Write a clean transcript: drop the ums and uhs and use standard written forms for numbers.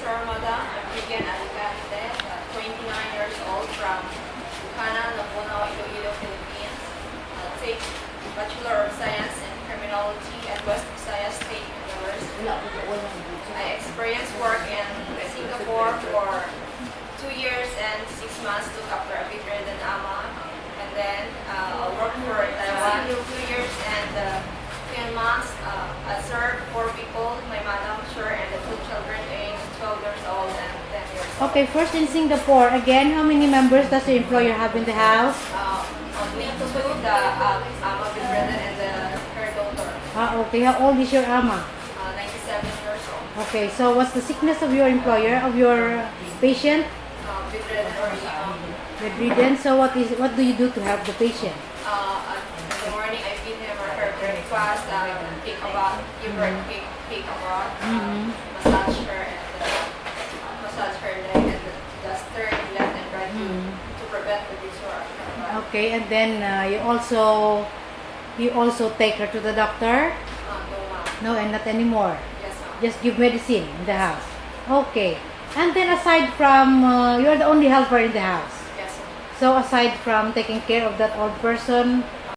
sir, madam. I'm Vivian Alicante, 29 years old from Bukana, Napunao, Iloilo, Philippines. Take Bachelor of Science in Criminology at West Visayas State University. I experienced work in Singapore for 2 years and 6 months to look after a bedridden ama. And then I worked for Taiwan 2 years and 10 months. I served 4 people, my madam, sir, and the 2 children aged 12 years old and 10 years old. Okay, first in Singapore, again, how many members does your employer have in the house? Only 2, the ama bedridden and her daughter. Okay, how old is your ama? 97 years old. Okay, so what's the sickness of your employer, of your patient? Bedridden or Bedridden. So what do you do to help the patient? in the morning I feed him or her breakfast, take a bath, give her a cake a bath, massage her and massage her leg and just turn left and right to prevent the disorder. Okay, and then you also take her to the doctor? No, ma'am. No, and not anymore. Yes, ma'am. Just give medicine in the house. Okay. And then aside from, you're the only helper in the house. Yes, ma'am. So aside from taking care of that old person,